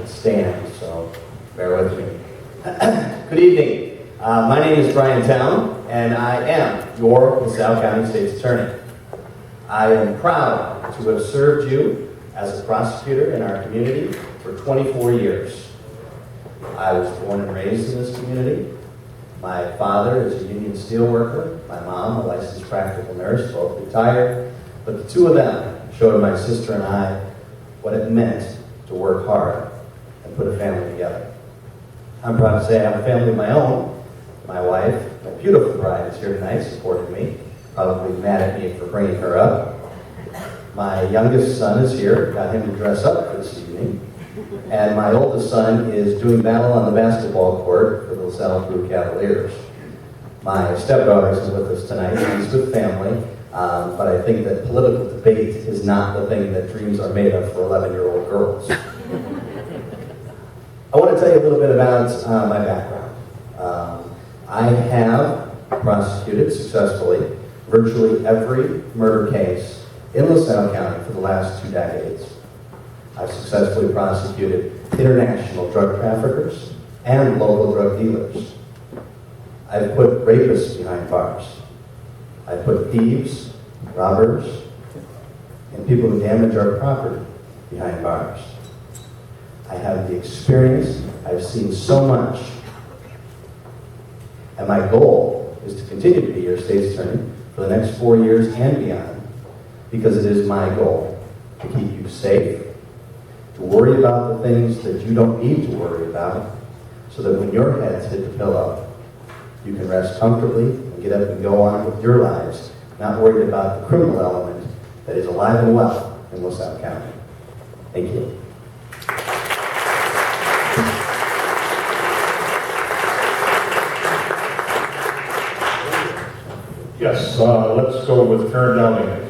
stand, so bear with me. Good evening. My name is Brian Towne, and I am your LaSalle County State's Attorney. I am proud to have served you as a prosecutor in our community for 24 years. I was born and raised in this community. My father is a union steelworker, my mom a licensed practical nurse, both retired, but the two of them showed my sister and I what it meant to work hard and put a family together. I'm proud to say I have a family of my own. My wife, my beautiful bride, is here tonight supporting me, probably mad at me for bringing her up. My youngest son is here, got him to dress up for this evening. And my oldest son is doing battle on the basketball court for the LaSalle Blue Cavaliers. My stepdaughter is with us tonight. She's with family, but I think that political debate is not the thing that dreams are made of for 11-year-old girls. I want to tell you a little bit about my background. I have prosecuted successfully virtually every murder case in LaSalle County for the last 2 decades. I've successfully prosecuted international drug traffickers and local drug dealers. I've put rapists behind bars. I've put thieves, robbers, and people who damage our property behind bars. I have the experience. I've seen so much. And my goal is to continue to be your state's attorney for the next 4 years and beyond, because it is my goal to keep you safe, to worry about the things that you don't need to worry about, so that when your heads hit the pillow, you can rest comfortably and get up and go on with your lives, not worried about the criminal element that is alive and well in LaSalle County. Thank you. Yes, let's go with Karen Donnelly.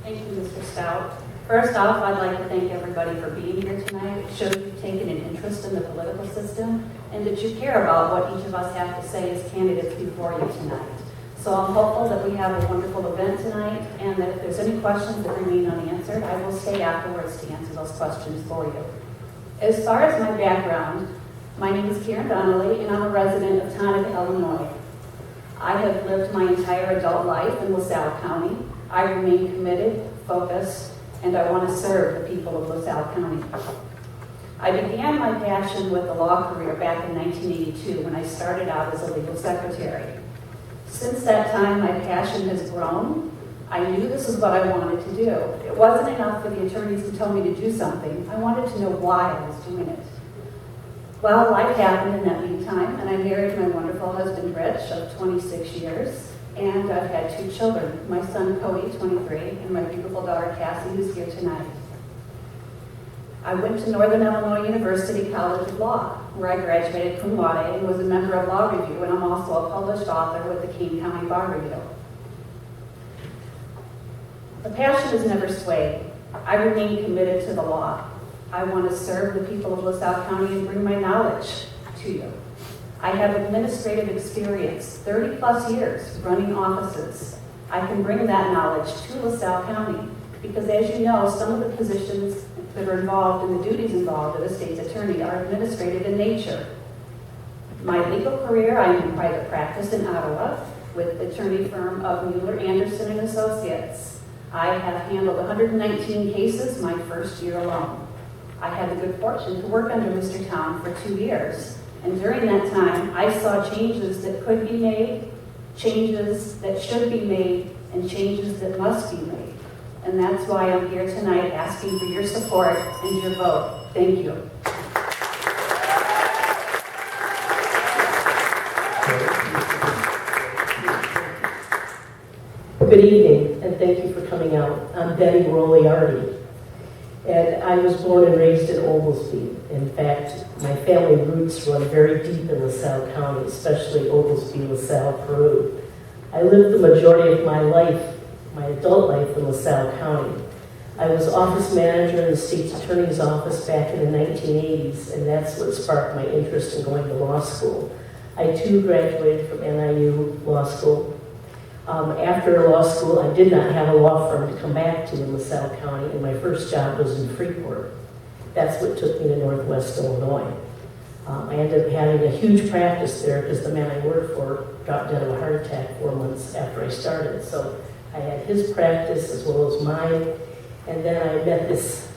Thank you, Mr. Stout. First off, I'd like to thank everybody for being here tonight. It shows you've taken an interest in the political system and that you care about what each of us have to say as candidates before you tonight. So I'm hopeful that we have a wonderful event tonight, and that if there's any questions that remain unanswered, I will stay afterwards to answer those questions for you. As far as my background, my name is Karen Donnelly, and I'm a resident of Towne, Illinois. I have lived my entire adult life in LaSalle County. I remain committed, focused, and I want to serve the people of LaSalle County. I began my passion with a law career back in 1982 when I started out as a legal secretary. Since that time, my passion has grown. I knew this is what I wanted to do. It wasn't enough for the attorneys to tell me to do something. I wanted to know why I was doing it. Well, life happened in that meantime, and I married my wonderful husband, Rich, of 26 years, and I've had 2 children, my son, Cody, 23, and my beautiful daughter, Cassie, who's here tonight. I went to Northern Illinois University College of Law, where I graduated cum laude and was a member of Law Review, and I'm also a published author with the King County Bar Review. The passion has never swayed. I remain committed to the law. I want to serve the people of LaSalle County and bring my knowledge to you. I have administrative experience, 30 plus years running offices. I can bring that knowledge to LaSalle County because, as you know, some of the positions that are involved and the duties involved of a state's attorney are administrative in nature. My legal career, I am in private practice in Ottawa with the attorney firm of Mueller, Anderson and Associates. I have handled 119 cases my first year alone. I had the good fortune to work under Mr. Towne for 2 years. And during that time, I saw changes that could be made, changes that should be made, and changes that must be made. And that's why I'm here tonight asking for your support and your vote. Thank you. Good evening, and thank you for coming out. I'm Betty Rolliardi. And I was born and raised in Oglesby. In fact, my family roots run very deep in LaSalle County, especially Oglesby, LaSalle, Peru. I lived the majority of my life, my adult life, in LaSalle County. I was office manager in the state's attorney's office back in the 1980s, and that's what sparked my interest in going to law school. I too graduated from NIU Law School. After law school, I did not have a law firm to come back to in LaSalle County, and my first job was in Freeport. That's what took me to Northwest Illinois. I ended up having a huge practice there because the man I worked for dropped dead of a heart attack 4 months after I started. So I had his practice as well as mine. And then I met this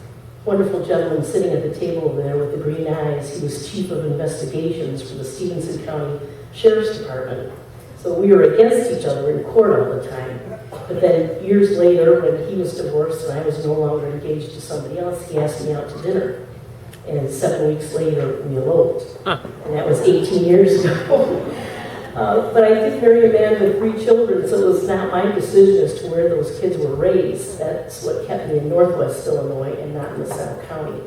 wonderful gentleman sitting at the table over there with the green eyes. He was chief of investigations for the Stevenson County Sheriff's Department. So we were against each other in court all the time. But then years later, when he was divorced and I was no longer engaged to somebody else, he asked me out to dinner. And 7 weeks later, we eloped. And that was 18 years ago. But I did marry a man with 3 children, so it was not my decision as to where those kids were raised. That's what kept me in Northwest Illinois and not in LaSalle County.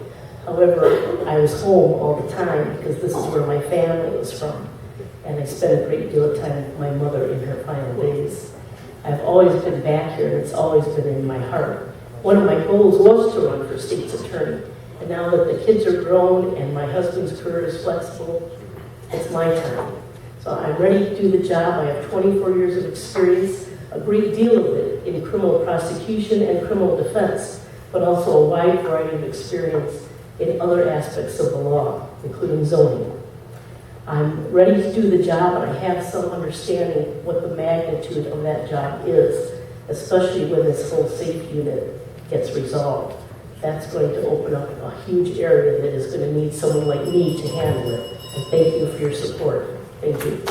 However, I was home all the time because this is where my family was from. And I spent a great deal of time with my mother in her final days. I've always been back here, and it's always been in my heart. One of my goals was to run for state's attorney. And now that the kids are grown and my husband's career is flexible, it's my time. So I'm ready to do the job. I have 24 years of experience, a great deal of it in criminal prosecution and criminal defense, but also a wide variety of experience in other aspects of the law, including zoning. I'm ready to do the job, and I have some understanding what the magnitude of that job is, especially when this whole safe unit gets resolved. That's going to open up a huge area that is going to need someone like me to handle it. And thank you for your support. Thank you.